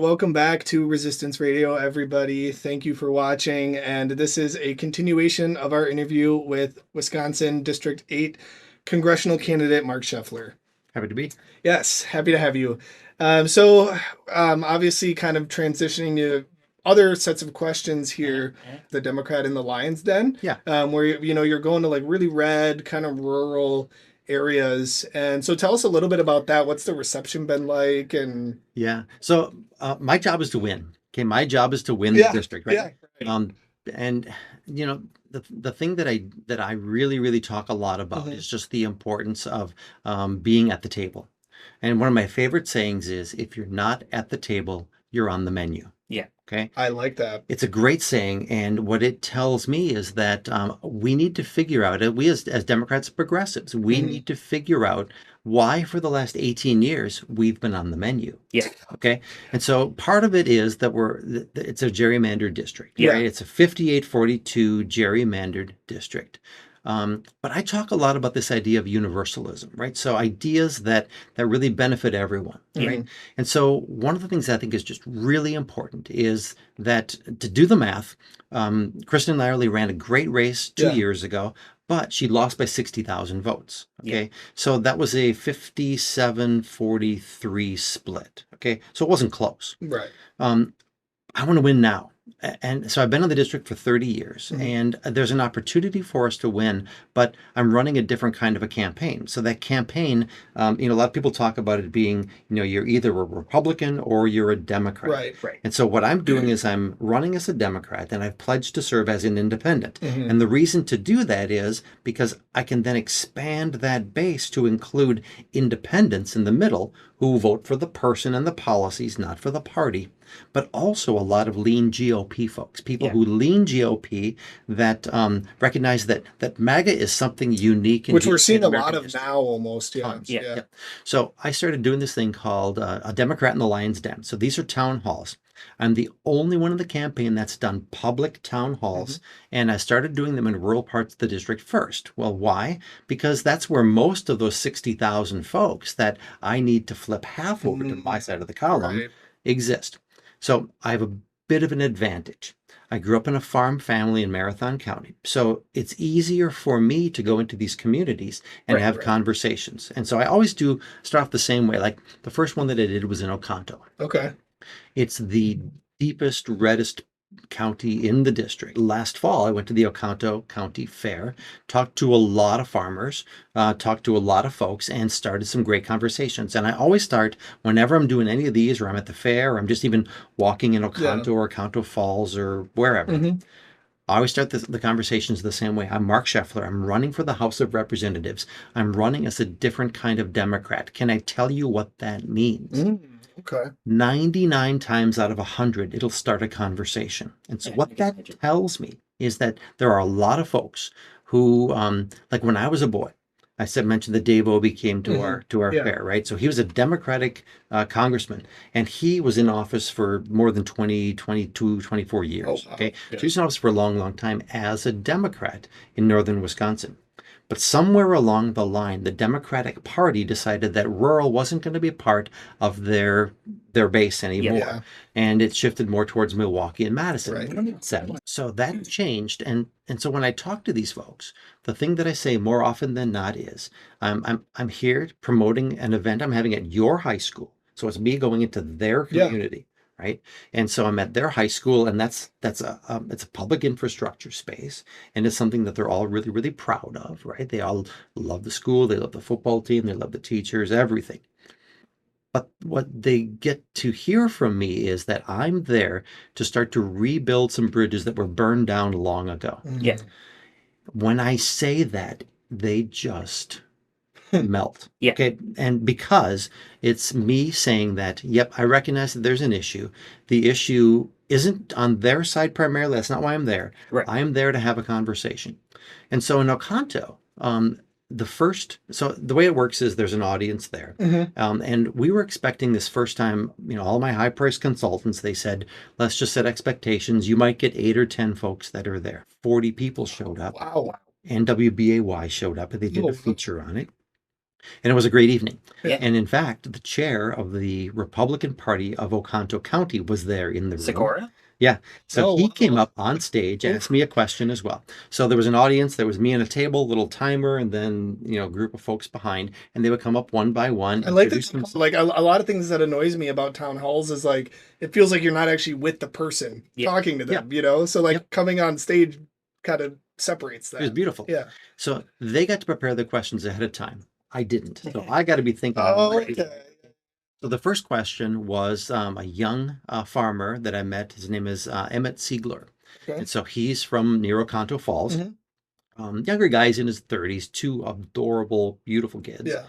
Welcome back to Resistance Radio, everybody. Thank you for watching. And this is a continuation of our interview with Wisconsin District 8 congressional candidate Mark Scheffler. Happy to be. Yes, happy to have you. Obviously, kind of transitioning to other sets of questions here, the Democrat in the Lion's Den, Yeah. where you're going to like really red, kind of rural areas. And so tell us a little bit about that. What's the reception been like? And Yeah. So my job is to win. Okay. My job is to win the district, right? Yeah. And the thing that I really talk a lot about is just the importance of being at the table. And one of my favorite sayings is, if you're not at the table, you're on the menu. Yeah. Okay. I like that. It's a great saying, and what it tells me is that we need to figure out, we as Democrats and progressives, we need to figure out why for the last 18 years we've been on the menu. Yeah. Okay. And so part of it is that it's a gerrymandered district, Yeah. right? It's a 58-42 gerrymandered district. But I talk a lot about this idea of universalism, right? So ideas that really benefit everyone, right? And so one of the things I think is just really important is that to do the math, Kristen Lyerly ran a great race 2 years ago, but she lost by 60,000 votes. Okay. So that was a 57-43 split. Okay. So it wasn't close. Right. I want to win now. And so I've been in the district for 30 years, and there's an opportunity for us to win, but I'm running a different kind of a campaign. So that campaign, a lot of people talk about it being, you're either a Republican or you're a Democrat. Right. And so what I'm doing is I'm running as a Democrat, and I've pledged to serve as an independent. And the reason to do that is because I can then expand that base to include independents in the middle who vote for the person and the policies, not for the party, but also a lot of lean GOP folks, people who lean GOP that recognize that MAGA is something unique. Which we're seeing a lot of now almost. Yeah. So I started doing this thing called a Democrat in the Lion's Den. So these are town halls. I'm the only one in the campaign that's done public town halls, and I started doing them in rural parts of the district first. Well, why? Because that's where most of those 60,000 folks that I need to flip half over to my side of the column exist. So I have a bit of an advantage. I grew up in a farm family in Marathon County. So it's easier for me to go into these communities and have conversations. And so I always do start off the same way. Like the first one that I did was in Oconto. Okay. It's the deepest, reddest county in the district. Last fall, I went to the Oconto County Fair, talked to a lot of farmers, talked to a lot of folks, and started some great conversations. And I always start, whenever I'm doing any of these, or I'm at the fair, or I'm just even walking in Oconto or Oconto Falls or wherever, I always start the conversations the same way. I'm Mark Scheffler. I'm running for the House of Representatives. I'm running as a different kind of Democrat. Can I tell you what that means? Okay. 99 times out of 100, it'll start a conversation. And so what that tells me is that there are a lot of folks who, like when I was a boy, I mentioned that Dave Obey came to our fair, right? So he was a Democratic congressman, and he was in office for more than 20, 22, 24 years. Oh, wow. Okay. So he was in office for a long time as a Democrat in northern Wisconsin. But somewhere along the line, the Democratic Party decided that rural wasn't going to be a part of their base anymore. And it shifted more towards Milwaukee and Madison. So that changed. And so when I talk to these folks, the thing that I say more often than not is, I'm here promoting an event I'm having at your high school. So it's me going into their community. Right. And so I'm at their high school, and it's a public infrastructure space, and it's something that they're all really proud of. Right. They all love the school. They love the football team. They love the teachers, everything. But what they get to hear from me is that I'm there to start to rebuild some bridges that were burned down long ago. Yeah. When I say that, they just melt. Yeah. Okay. And because it's me saying that, yep, I recognize that there's an issue. The issue isn't on their side primarily. That's not why I'm there. Right. I'm there to have a conversation. And so in Oconto, so the way it works is there's an audience there. And we were expecting this first time, all my high priced consultants, they said, let's just set expectations. You might get 8 or 10 folks that are there. 40 people showed up. Wow. NWBAY showed up, and they did a feature on it. And it was a great evening. Yeah. And in fact, the chair of the Republican Party of Oconto County was there in the room. Socorro? Yeah. So Oh, he wow. came up on stage, asked me a question as well. So there was an audience, there was me and a table, little timer, and then, a group of folks behind, and they would come up one by one. I like introduce that. themselves. Like a lot of things that annoys me about town halls is like it feels like you're not actually with the person Yeah. talking to them. Yeah. So like Yep. coming on stage kind of separates It was that. beautiful. Yeah. So they got to prepare their questions ahead of time. I didn't. So I got to be thinking. Oh, already. okay. So the first question was a young farmer that I met. His name is Emmett Siegler. Okay. And so he's from near Oconto Falls. Mhm. Younger guy's in his 30s, two adorable, beautiful kids. Yeah.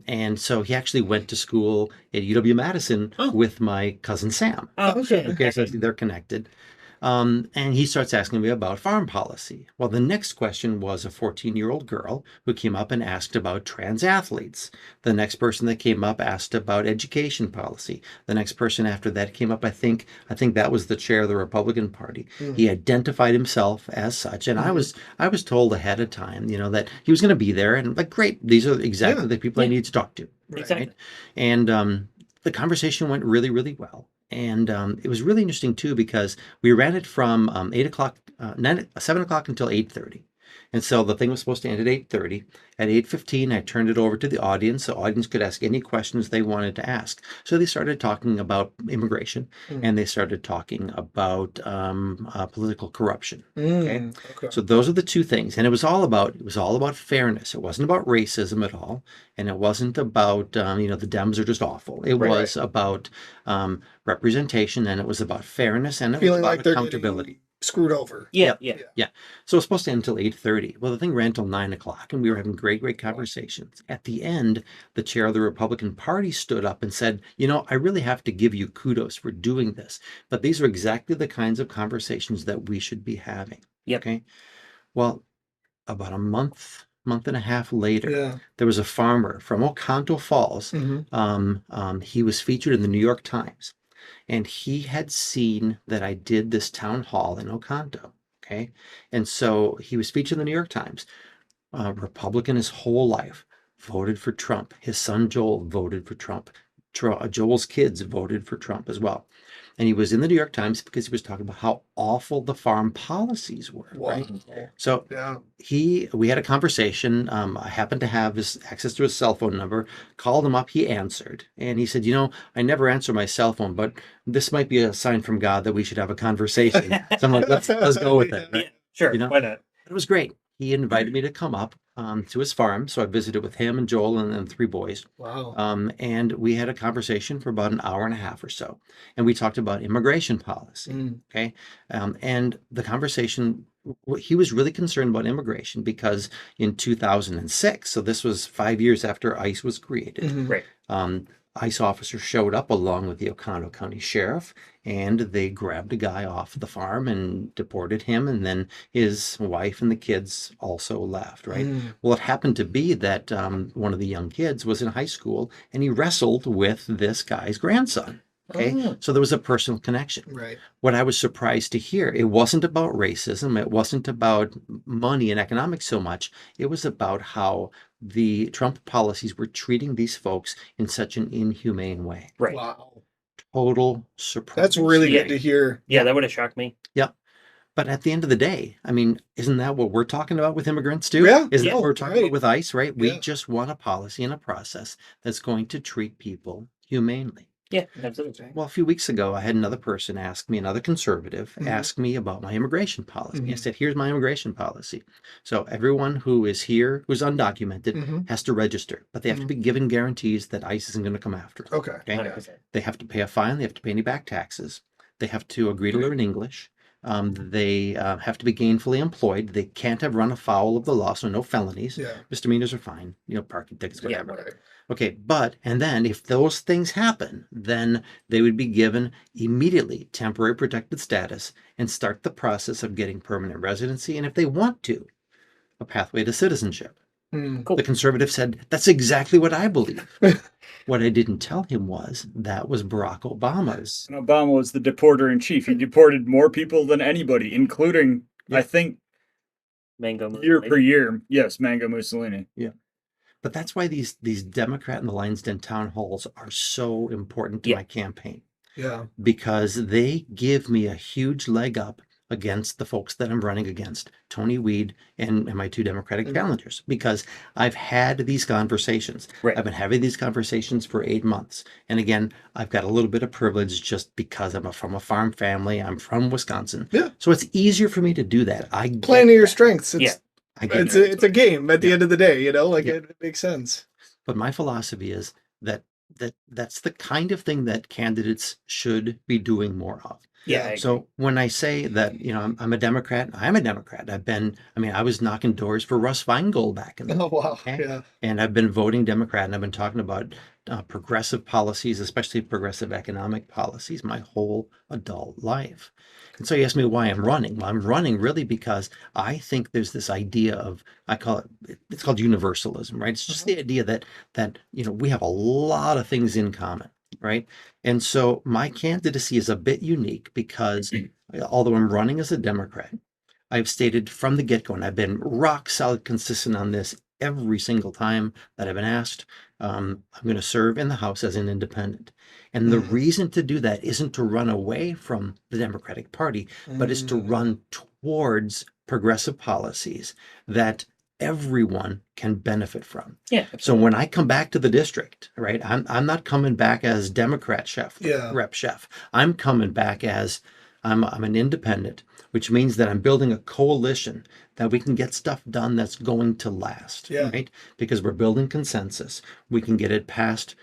And so he actually went to school at UW-Madison Oh. with my cousin Sam. Oh, Okay. Okay, so they're connected. And he starts asking me about farm policy. Well, the next question was a 14-year-old girl who came up and asked about trans athletes. The next person that came up asked about education policy. The next person after that came up, I think that was the chair of the Republican Party. Mhm. He identified himself as such, and I was told ahead of time, that he was going to be there, and like, great, these are exactly the people I need to talk to. Right. Exactly. And the conversation went really, really well. And it was really interesting too because we ran it from 7 o'clock until 8:30. And so the thing was supposed to end at 8:30. At 8:15, I turned it over to the audience. The audience could ask any questions they wanted to ask. So they started talking about immigration, and they started talking about political corruption. Okay. Okay. So those are the two things, and it was all about fairness. It wasn't about racism at all, and it wasn't about the Dems are just awful. It Right, was about representation, and it was about fairness, and it was Feeling about like they're accountability. getting screwed over. Yeah. So it was supposed to end until 8:30. Well, the thing ran till 9 o'clock, and we were having great conversations. At the end, the chair of the Republican Party stood up and said, I really have to give you kudos for doing this, but these are exactly the kinds of conversations that we should be having. Yep. Okay. Well, about a month and a half later, Yeah. there was a farmer from Oconto Falls. He was featured in the New York Times, and he had seen that I did this town hall in Oconto. Okay. And so he was featured in the New York Times. Republican his whole life, voted for Trump. His son Joel voted for Trump. Joel's kids voted for Trump as well. And he was in the New York Times because he was talking about how awful the farm policies were. Wow. Right. So Yeah. we had a conversation. I happened to have his access to his cell phone number, called him up, he answered. And he said, I never answer my cell phone, but this might be a sign from God that we should have a conversation. So I'm like, let's go with it. Yeah. Right? Sure. You know? Why not? It was great. He invited me to come up to his farm. So I visited with him and Joel and 3 boys. Wow. And we had a conversation for about an hour and a half or so. And we talked about immigration policy. Okay. And the conversation, he was really concerned about immigration because in 2006, so this was 5 years after ICE was created, Right. ICE officers showed up along with the Oconto County Sheriff, and they grabbed a guy off the farm and deported him, and then his wife and the kids also left, right? Well, it happened to be that one of the young kids was in high school, and he wrestled with this guy's grandson. Okay, Oh. so there was a personal connection. Right. What I was surprised to hear, it wasn't about racism, it wasn't about money and economics so much, it was about how the Trump policies were treating these folks in such an inhumane way. Right. Wow. Total surprise. That's really Yeah. good to hear. Yeah, that would have shocked me. Yep. But at the end of the day, I mean, isn't that what we're talking about with immigrants too? Yeah. Isn't Yeah. that what we're talking Right. about with ICE, right? We Yeah. just want a policy and a process that's going to treat people humanely. Yeah, absolutely. Well, a few weeks ago, I had another person ask me, another conservative, ask me about my immigration policy. I said, here's my immigration policy. So everyone who is here, who's undocumented, has to register, but they have to be given guarantees that ICE isn't going to come after them. Okay. Okay? 100%. They have to pay a fine. They have to pay any back taxes. They have to agree to learn English. They have to be gainfully employed. They can't have run afoul of the law, so no felonies. Yeah. Misdemeanors are fine. Parking tickets, Yeah, whatever. Right. Okay, and then if those things happen, then they would be given immediately temporary protected status and start the process of getting permanent residency. And if they want to, a pathway to citizenship. Cool. The conservative said, that's exactly what I believe. What I didn't tell him was that was Barack Obama's. And Obama was the deporter in chief. He deported more people than anybody, including, I think, Mango year Mussolini. per year. Yes, Mango Mussolini. Yeah. But that's why these Democrat and the Lions Den town halls are so important to Yeah. my campaign, Yeah. because they give me a huge leg up against the folks that I'm running against, Tony Weed and my two Democratic Mhm. challengers, because I've had these conversations. Right. I've been having these conversations for 8 months. And again, I've got a little bit of privilege just because I'm from a farm family. I'm from Wisconsin. Yeah. So it's easier for me to do that. I get Playing to your that. strengths. Yeah. I get It's that. a game at the Yeah. end of the day, like Yeah. it makes sense. But my philosophy is that's the kind of thing that candidates should be doing more of. Yeah. Yeah. I agree. So when I say that, I'm a Democrat, I'm a Democrat. I was knocking doors for Russ Feingold back in the Oh wow. okay? Yeah. And I've been voting Democrat, and I've been talking about progressive policies, especially progressive economic policies, my whole adult life. And so you ask me why I'm running. Well, I'm running really because I think there's this idea of, I call it's called universalism, right? It's just the idea that we have a lot of things in common, right? And so my candidacy is a bit unique because although I'm running as a Democrat, I've stated from the get-go, and I've been rock solid consistent on this every single time that I've been asked, I'm going to serve in the House as an independent. And the Mhm. reason to do that isn't to run away from the Democratic Party, but it's to run towards progressive policies that everyone can benefit from. Yeah. So Absolutely. when I come back to the district, right, I'm not coming back as Democrat Yeah. Rep Sheff. I'm coming back as I'm an independent, which means that I'm building a coalition that we can get stuff done that's going to last, Yeah. right? Because we're building consensus. We can get it passed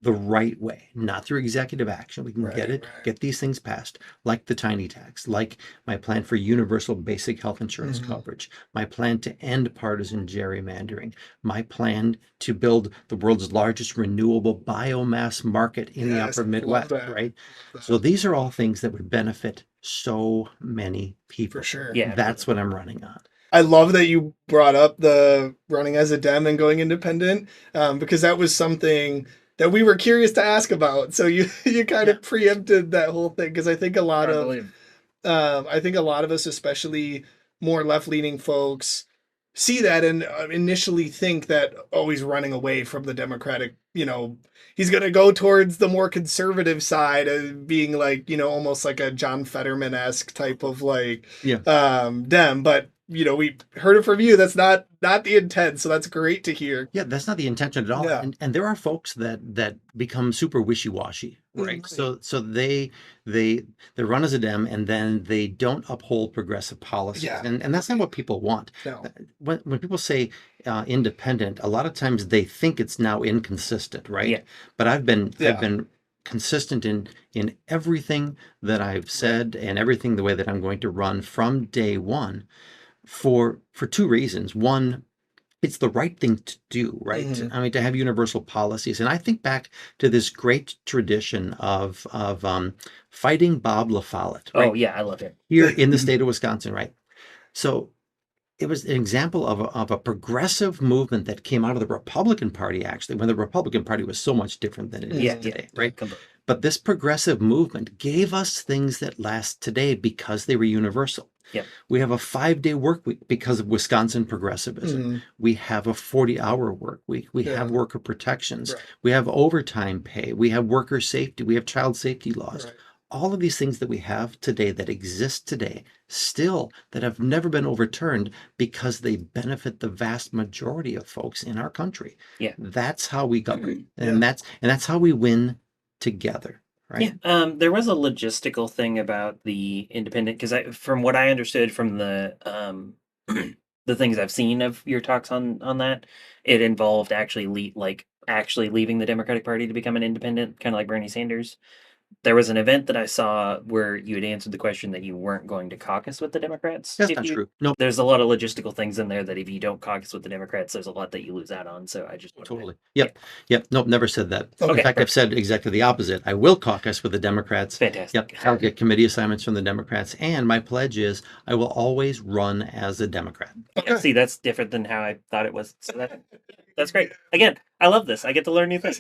the right way, not through executive action. We can Right. get these things passed, like the tiny tax, like my plan for universal basic health insurance Mhm. coverage, my plan to end partisan gerrymandering, my plan to build the world's largest renewable biomass market in the Yes, upper love Midwest, that. right? Love So that. these are all things that would benefit so many people. For sure. Yeah. That's what I'm running on. I love that you brought up the running as a Dem and going independent, because that was something that we were curious to ask about. So you kind of preempted that whole thing, because I think a lot I of believe. I think a lot of us, especially more left-leaning folks, see that and initially think that, oh, he's running away from the Democratic, he's going to go towards the more conservative side of being like, almost like a John Fetterman-esque type of like Yeah. Dem. But, we heard it from you. That's not the intent. So that's great to hear. Yeah, that's not the intention at all. Yeah. And there are folks that become super wishy-washy, right? Mhm. So they run as a Dem, and then they don't uphold progressive policies. Yeah. And that's not what people want. No. When people say independent, a lot of times they think it's now inconsistent, right? Yeah. But I've been Yeah. consistent in everything that I've said and everything the way that I'm going to run from day one for two reasons. One, it's the right thing to do, right? Mhm. I mean, to have universal policies. And I think back to this great tradition of fighting Bob La Follette, right? Oh yeah, I love it. Here in the state of Wisconsin, right? So it was an example of a progressive movement that came out of the Republican Party, actually, when the Republican Party was so much different than it is Yeah. today, Yeah. right? Completely. But this progressive movement gave us things that last today because they were universal. Yep. We have a 5-day work week because of Wisconsin progressivism. Mhm. We have a 40-hour work week. We Yeah. have worker protections. Right. We have overtime pay. We have worker safety. We have child safety laws. Right. All of these things that we have today that exist today still that have never been overturned because they benefit the vast majority of folks in our country. Yeah. That's how we govern. Yeah. And that's how we win together. Right. Yeah. There was a logistical thing about the independent, because from what I understood from the the things I've seen of your talks on that, it involved actually actually leaving the Democratic Party to become an independent, kind of like Bernie Sanders. There was an event that I saw where you had answered the question that you weren't going to caucus with the Democrats. That's if not you- true. No, There's a lot of logistical things in there that if you don't caucus with the Democrats, there's a lot that you lose out on. So I just wanted to- totally. Yep. Nope, never said that. Okay, In fact, I've perfect. said exactly the opposite. I will caucus with the Democrats. Fantastic. Yep. I'll get committee assignments from the Democrats. And my pledge is I will always run as a Democrat. Yeah, see, that's different than how I thought it was. So that's great. Again, I love this. I get to learn new things.